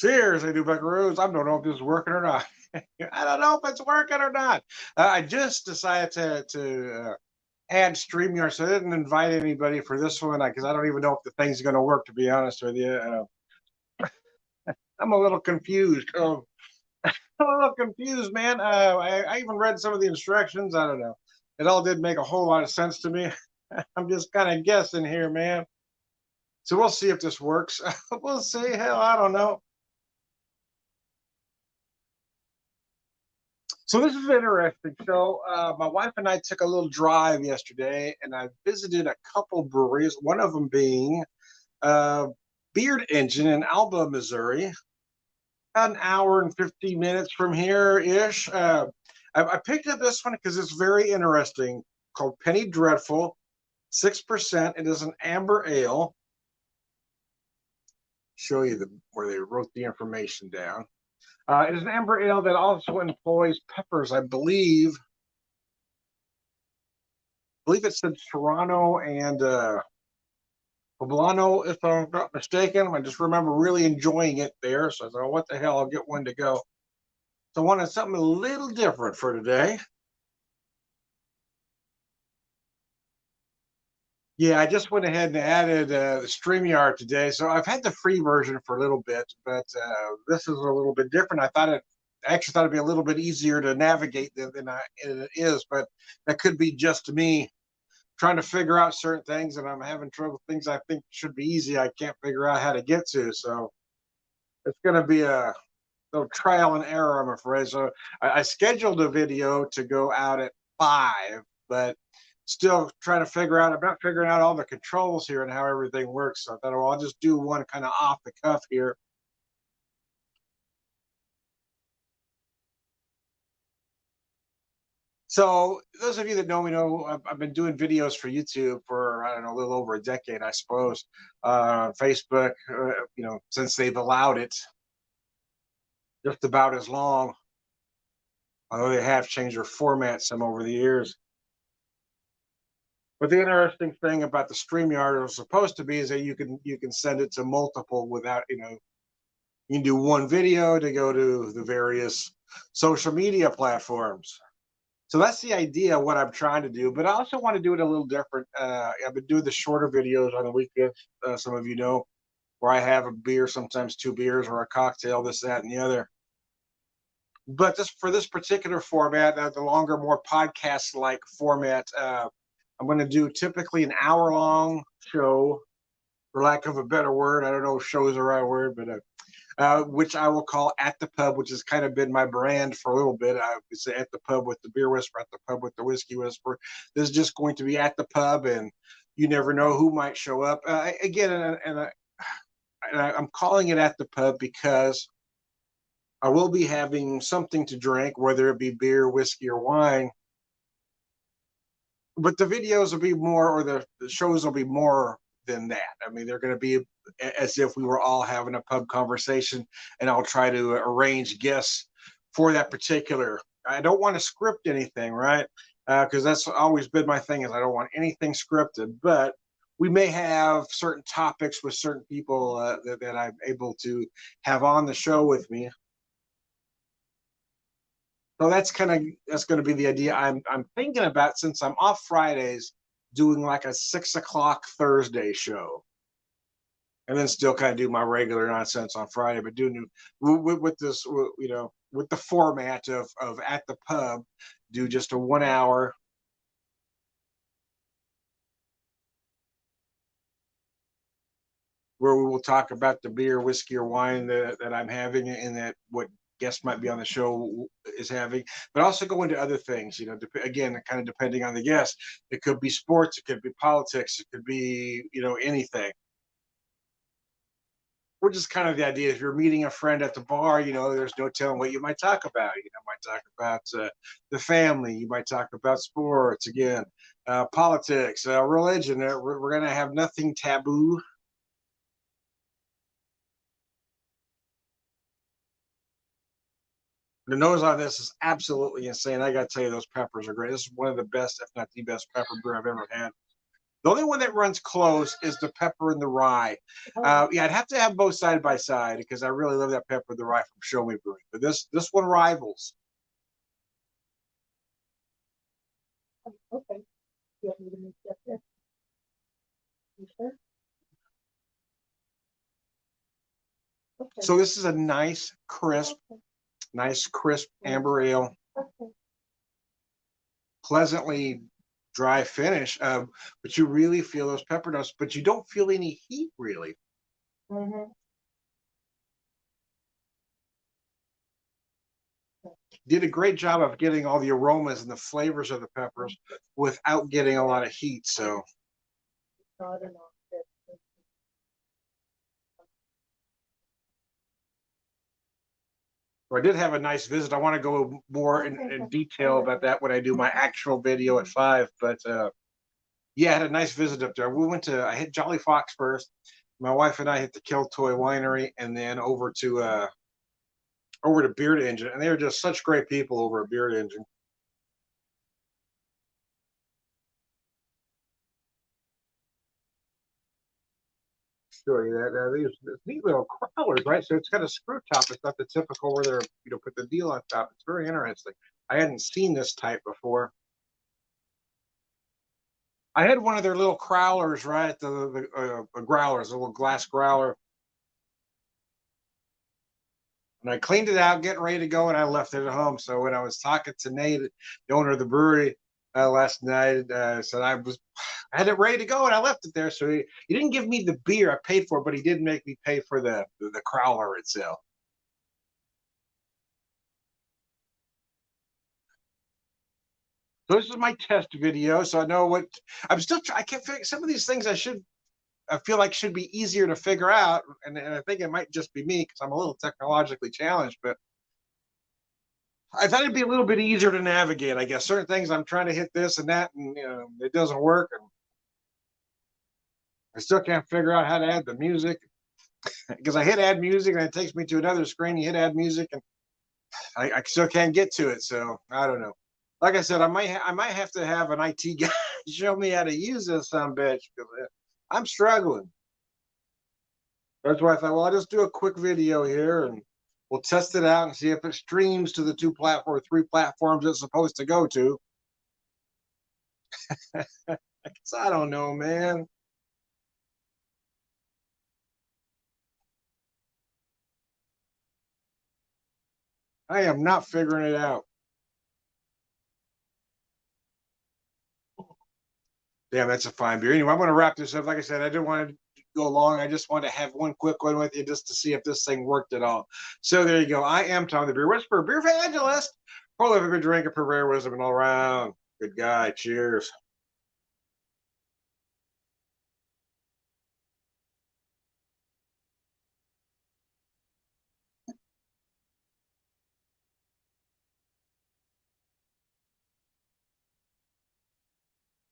Cheers, hey, new buckaroos. I don't know if this is working or not. I don't know if it's working or not. I just decided to add StreamYard, so I didn't invite anybody for this one because I don't even know if the thing's going to work. To be honest with you, I'm a little confused. I'm a little confused, man. I even read some of the instructions. I don't know. It all didn't make a whole lot of sense to me. I'm just kind of guessing here, man. So we'll see if this works. We'll see. Hell, I don't know. So this is interesting. So my wife and I took a little drive yesterday, and I visited a couple breweries. One of them being uh, Beard Engine in Alba, Missouri, about an hour and 15 minutes from here ish. I picked up this one because it's very interesting. Called Penny Dreadful, 6%. It is an amber ale. Show you where they wrote the information down. It is an amber ale that also employs peppers, I believe. I believe it said Serrano and Poblano, if I'm not mistaken. I just remember really enjoying it there. So I thought, what the hell, I'll get one to go. So I wanted something a little different for today. Yeah, I just went ahead and added the StreamYard today. So I've had the free version for a little bit, but this is a little bit different. I actually thought it'd be a little bit easier to navigate than it is, but that could be just me trying to figure out certain things, and I'm having trouble. Things I think should be easy, I can't figure out how to get to. So it's going to be a little trial and error, I'm afraid. So I scheduled a video to go out at 5, but still trying to figure out. I'm not figuring out all the controls here and how everything works. So I thought, well, I'll just do one kind of off the cuff here. So those of you that know me know I've been doing videos for YouTube for, I don't know, a little over a decade, I suppose. Facebook, since they've allowed it, just about as long. Although they have changed their format some over the years. But the interesting thing about the StreamYard was supposed to be is that you can send it to multiple without, you can do one video to go to the various social media platforms. So that's the idea of what I'm trying to do. But I also want to do it a little different. I've been doing the shorter videos on the weekends. Some of you know, where I have a beer, sometimes two beers or a cocktail, this, that, and the other. But this for this particular format, the longer, more podcast-like format, I'm going to do typically an hour-long show, for lack of a better word. I don't know if show is the right word, but which I will call At the Pub, which has kind of been my brand for a little bit. I would say At the Pub with the Beer Whisper, At the Pub with the Whiskey Whisper. This is just going to be At the Pub, and you never know who might show up. Again, I'm calling it At the Pub because I will be having something to drink, whether it be beer, whiskey, or wine. But the videos will be more, or the shows will be more than that. I mean, they're going to be as if we were all having a pub conversation, and I'll try to arrange guests for that particular. I don't want to script anything, right? Because that's always been my thing, is I don't want anything scripted. But we may have certain topics with certain people that I'm able to have on the show with me. So that's going to be the idea. I'm thinking about, since I'm off Fridays, doing like a 6 o'clock Thursday show, and then still kind of do my regular nonsense on Friday, but doing with this, with the format of At the Pub, do just a 1 hour. Where we will talk about the beer, whiskey, or wine that I'm having, and that what guest might be on the show is having, but also go into other things. Again, kind of depending on the guest. It could be sports, it could be politics, it could be anything. Which is kind of the idea. If you're meeting a friend at the bar, there's no telling what you might talk about. Might talk about the family. You might talk about sports again, politics, religion. We're going to have nothing taboo. The nose on this is absolutely insane. I got to tell you, those peppers are great. This is one of the best, if not the best, pepper beer I've ever had. The only one that runs close is the pepper and the rye. Yeah, I'd have to have both side by side because I really love that pepper and the rye from Show Me Brewing. But this one rivals. Okay. You want me to move that there? You sure? Okay. So this is a nice crisp amber ale. Okay. Pleasantly dry finish, but you really feel those pepper notes, but you don't feel any heat really. Mm-hmm. Did a great job of getting all the aromas and the flavors of the peppers without getting a lot of heat. So I did have a nice visit. I want to go more in detail about that when I do my actual video at 5. But yeah, I had a nice visit up there. I hit Jolly Fox first. My wife and I hit the Kill Toy Winery, and then over to Beard Engine, and they were just such great people over at Beard Engine. Show you that these neat little crowlers, right? So it's got a screw top. It's not the typical where they're put the deal on top. It's very interesting. I hadn't seen this type before. I had one of their little crowlers, right? The growlers, a little glass growler. And I cleaned it out, getting ready to go, and I left it at home. So when I was talking to Nate, the owner of the brewery, last night, said I had it ready to go, and I left it there. So he didn't give me the beer I paid for, but he did make me pay for the crowler itself. So this is my test video. So I know what I'm still. I can't figure some of these things. I feel like should be easier to figure out, and I think it might just be me because I'm a little technologically challenged. But I thought it'd be a little bit easier to navigate. I guess certain things I'm trying to hit this and that, and it doesn't work, and I still can't figure out how to add the music because I hit add music and it takes me to another screen. You hit add music, and I still can't get to it. So I don't know. Like I said, I might have to have an IT guy show me how to use this bitch because I'm struggling. That's why I thought, well, I'll just do a quick video here and we'll test it out and see if it streams to the 3 platforms it's supposed to go to. I don't know, man. I am not figuring it out. Damn, that's a fine beer. Anyway, I'm going to wrap this up. Like I said, I didn't want to go long. I just wanted to have one quick one with you just to see if this thing worked at all. So there you go. I am Tom the Beer Whisperer, beer evangelist, full of a good drinker, for rare wisdom, and all around good guy. Cheers.